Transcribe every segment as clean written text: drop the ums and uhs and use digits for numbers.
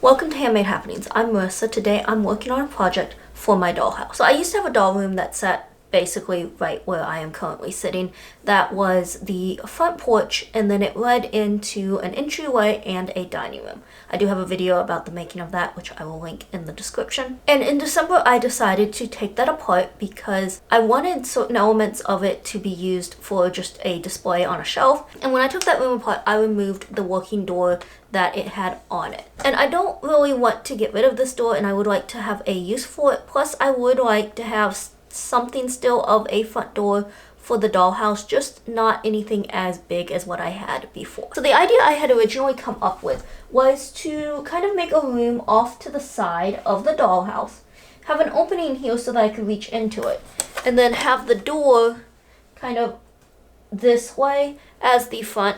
Welcome to Handmade Happenings. I'm Marissa. Today I'm working on a project for my dollhouse. So I used to have a doll room that sat basically right where I am currently sitting. That was the front porch, and then it led into an entryway and a dining room. I do have a video about the making of that, which I will link in the description. And in December, I decided to take that apart because I wanted certain elements of it to be used for just a display on a shelf. And when I took that room apart, I removed the working door that it had on it. And I don't really want to get rid of this door, and I would like to have a use for it. Plus, I would like to have something still of a front door for the dollhouse, just not anything as big as what I had before. So the idea I had originally come up with was to kind of make a room off to the side of the dollhouse, have an opening here so that I could reach into it, and then have the door kind of this way as the front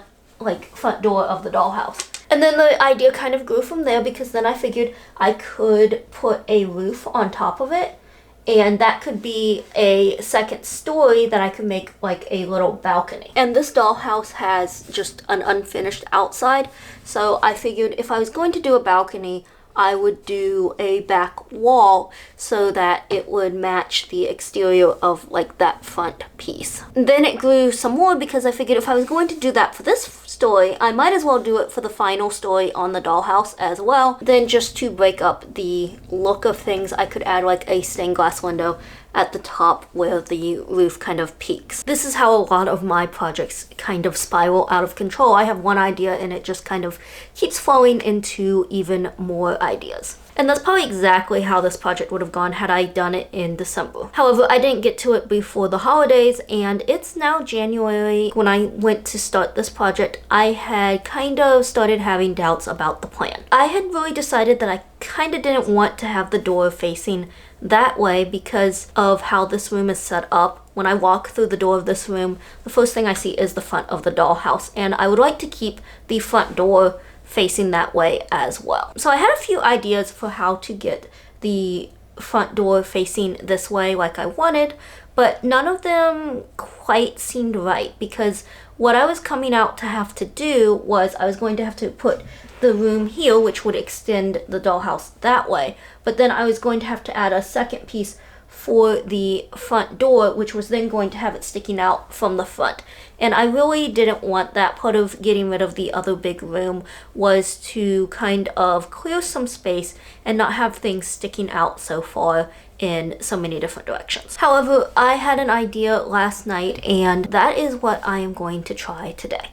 door of the dollhouse. And then the idea kind of grew from there, because then I figured I could put a roof on top of it, and that could be a second story that I could make like a little balcony. And this dollhouse has just an unfinished outside, so I figured if I was going to do a balcony, I would do a back wall so that it would match the exterior of like that front piece. And then it grew some more, because I figured if I was going to do that for this story, I might as well do it for the final story on the dollhouse as well. Then just to break up the look of things, I could add like a stained glass window at the top where the roof kind of peaks. This is how a lot of my projects kind of spiral out of control. I have one idea and it just kind of keeps falling into even more ideas. And that's probably exactly how this project would have gone had I done it in December. However, I didn't get to it before the holidays, and it's now January. When I went to start this project, I had kind of started having doubts about the plan. I had really decided that I kind of didn't want to have the door facing that way because of how this room is set up. When I walk through the door of this room, the first thing I see is the front of the dollhouse, and I would like to keep the front door facing that way as well. So I had a few ideas for how to get the front door facing this way like I wanted, but none of them quite seemed right, because what I was coming out to have to do was I was going to have to put the room here, which would extend the dollhouse that way, but then I was going to have to add a second piece for the front door, which was then going to have it sticking out from the front. And I really didn't want that. Part of getting rid of the other big room was to kind of clear some space and not have things sticking out so far in so many different directions. However, I had an idea last night, and that is what I am going to try today.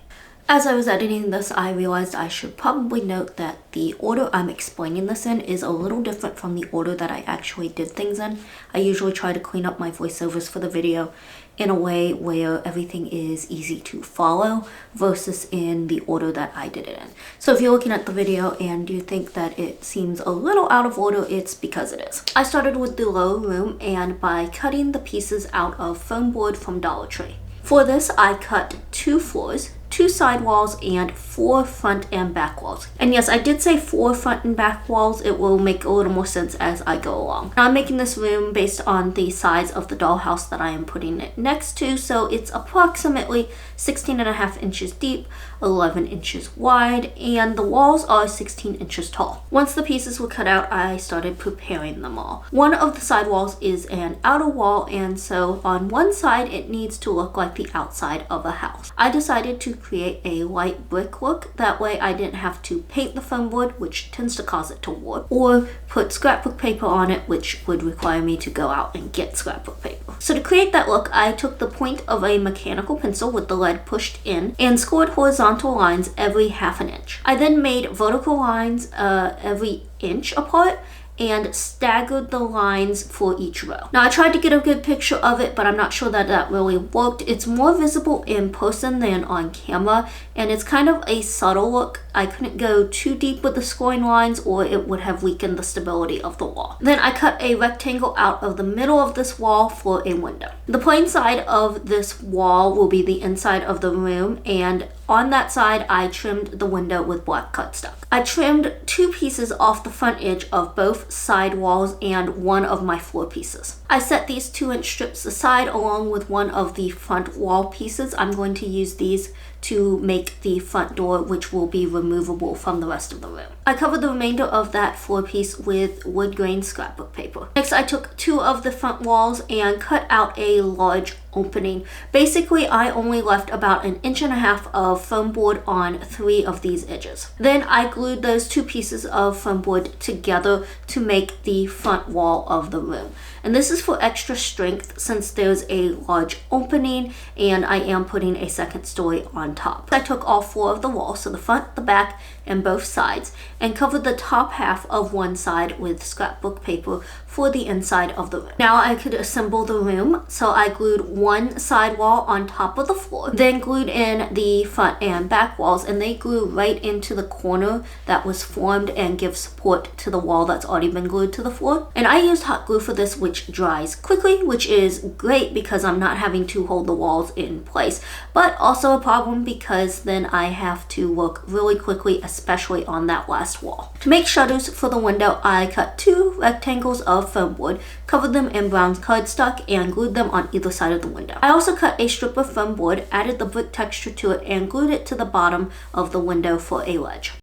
As I was editing this, I realized I should probably note that the order I'm explaining this in is a little different from the order that I actually did things in. I usually try to clean up my voiceovers for the video in a way where everything is easy to follow versus in the order that I did it in. So if you're looking at the video and you think that it seems a little out of order, it's because it is. I started with the lower room, and by cutting the pieces out of foam board from Dollar Tree. For this, I cut 2 floors, 2 side walls, and 4 front and back walls. And yes, I did say 4 front and back walls. It will make a little more sense as I go along. Now, I'm making this room based on the size of the dollhouse that I am putting it next to, so it's approximately 16.5 inches deep, 11 inches wide, and the walls are 16 inches tall. Once the pieces were cut out, I started preparing them all. One of the side walls is an outer wall, and so on one side it needs to look like the outside of a house. I decided to create a light brick look. That way I didn't have to paint the foam board, which tends to cause it to warp, or put scrapbook paper on it, which would require me to go out and get scrapbook paper. So to create that look, I took the point of a mechanical pencil with the lead pushed in and scored horizontal lines every ½ inch. I then made vertical lines every inch apart and staggered the lines for each row. Now, I tried to get a good picture of it, but I'm not sure that that really worked. It's more visible in person than on camera, and it's kind of a subtle look. I couldn't go too deep with the scoring lines or it would have weakened the stability of the wall. Then I cut a rectangle out of the middle of this wall for a window. The plain side of this wall will be the inside of the room, and on that side, I trimmed the window with black cardstock. I trimmed 2 pieces off the front edge of both side walls and one of my floor pieces. I set these 2-inch strips aside along with one of the front wall pieces. I'm going to use these to make the front door, which will be removable from the rest of the room. I covered the remainder of that floor piece with wood grain scrapbook paper. Next, I took 2 of the front walls and cut out a large opening. Basically, I only left about 1.5 inches of foam board on 3 of these edges. Then I glued those 2 pieces of foam board together to make the front wall of the room. And this is for extra strength since there's a large opening and I am putting a second story on top. I took all 4 of the walls, so the front, the back, and both sides, and covered the top half of one side with scrapbook paper for the inside of the room. Now I could assemble the room, so I glued one side wall on top of the floor, then glued in the front and back walls, and they glue right into the corner that was formed and give support to the wall that's already been glued to the floor. And I used hot glue for this, which dries quickly, which is great because I'm not having to hold the walls in place, but also a problem because then I have to work really quickly, especially on that last wall. To make shutters for the window, I cut 2 rectangles of foam board, covered them in brown cardstock, and glued them on either side of the window. I also cut a strip of foam board, added the brick texture to it, and glued it to the bottom of the window for a ledge.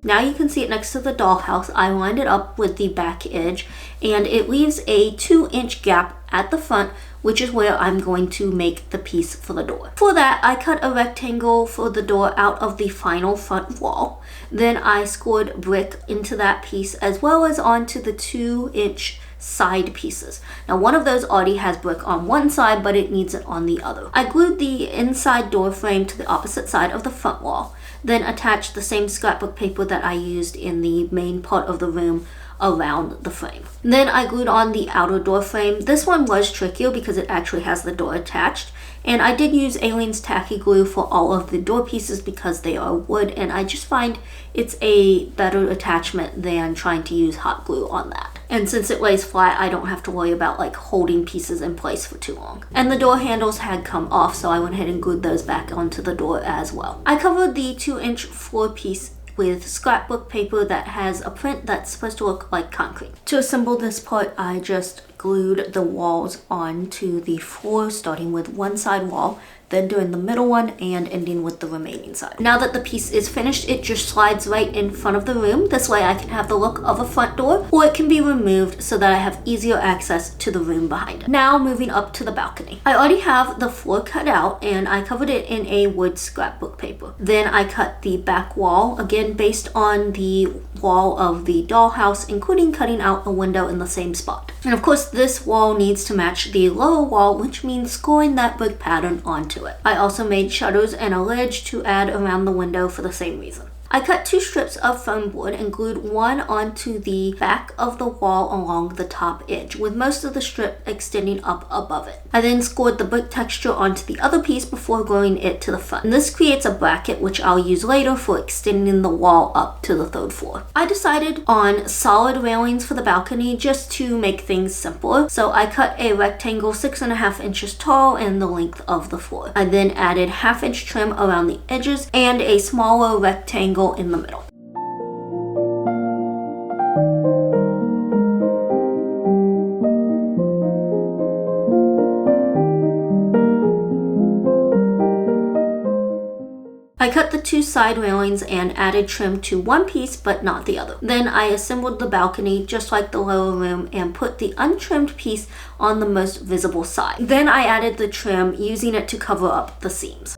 Now you can see it next to the dollhouse. I lined it up with the back edge and it leaves a 2-inch gap at the front, which is where I'm going to make the piece for the door. For that, I cut a rectangle for the door out of the final front wall. Then I scored brick into that piece as well as onto the 2-inch side pieces. Now one of those already has brick on one side, but it needs it on the other. I glued the inside door frame to the opposite side of the front wall, then attached the same scrapbook paper that I used in the main part of the room around the frame. Then I glued on the outer door frame. This one was trickier because it actually has the door attached, and I did use Aleene's tacky glue for all of the door pieces because they are wood, and I just find it's a better attachment than trying to use hot glue on that. And since it lays flat, I don't have to worry about like holding pieces in place for too long. And the door handles had come off, so I went ahead and glued those back onto the door as well. I covered the 2-inch floor piece with scrapbook paper that has a print that's supposed to look like concrete. To assemble this part, I just glued the walls onto the floor, starting with one side wall, then doing the middle one and ending with the remaining side. Now that the piece is finished, it just slides right in front of the room. This way I can have the look of a front door, or it can be removed so that I have easier access to the room behind it. Now moving up to the balcony. I already have the floor cut out and I covered it in a wood scrapbook paper. Then I cut the back wall, again based on the wall of the dollhouse, including cutting out a window in the same spot. And of course this wall needs to match the lower wall, which means scoring that brick pattern onto it. I also made shutters and a ledge to add around the window for the same reason. I cut 2 strips of foam board and glued one onto the back of the wall along the top edge, with most of the strip extending up above it. I then scored the brick texture onto the other piece before gluing it to the front. And this creates a bracket which I'll use later for extending the wall up to the 3rd floor. I decided on solid railings for the balcony just to make things simpler. So I cut a rectangle 6.5 inches tall in the length of the floor. I then added 1/2 inch trim around the edges and a smaller rectangle in the middle. I cut the 2 side railings and added trim to one piece but not the other. Then I assembled the balcony just like the lower room and put the untrimmed piece on the most visible side. Then I added the trim, using it to cover up the seams.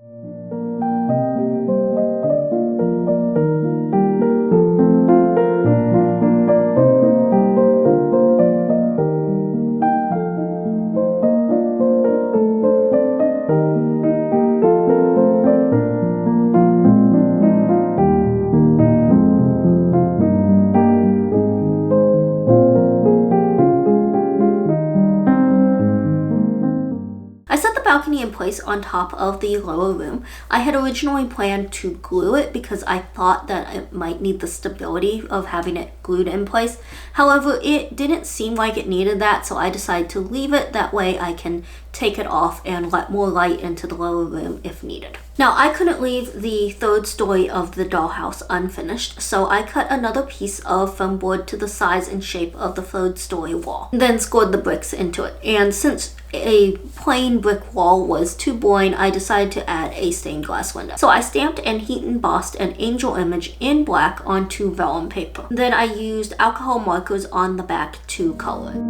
Balcony in place on top of the lower room. I had originally planned to glue it because I thought that it might need the stability of having it glued in place. However, it didn't seem like it needed that, so I decided to leave it. That way I can take it off and let more light into the lower room if needed. Now, I couldn't leave the third story of the dollhouse unfinished, so I cut another piece of foam board to the size and shape of the third story wall, then scored the bricks into it. And since a plain brick wall was too boring, I decided to add a stained glass window. So I stamped and heat embossed an angel image in black onto vellum paper. Then I used alcohol markers on the back to color it.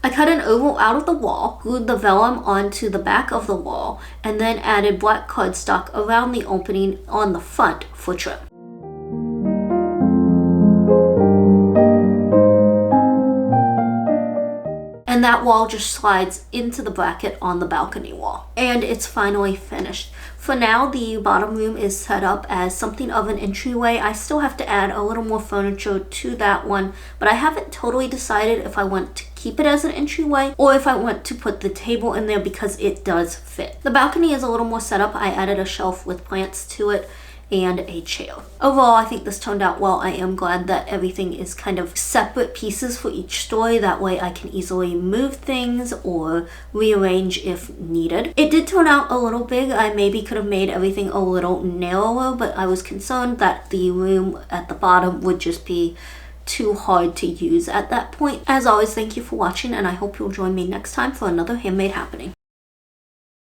I cut an oval out of the wall, glued the vellum onto the back of the wall, and then added black cardstock around the opening on the front for trim. And that wall just slides into the bracket on the balcony wall. And it's finally finished. For now, the bottom room is set up as something of an entryway. I still have to add a little more furniture to that one, but I haven't totally decided if I want to keep it as an entryway or if I want to put the table in there because it does fit. The balcony is a little more set up. I added a shelf with plants to it and a chair. Overall, I think this turned out well. I am glad that everything is kind of separate pieces for each story. That way I can easily move things or rearrange if needed. It did turn out a little big. I maybe could have made everything a little narrower, but I was concerned that the room at the bottom would just be too hard to use at that point. As always, thank you for watching, and I hope you'll join me next time for another handmade happening.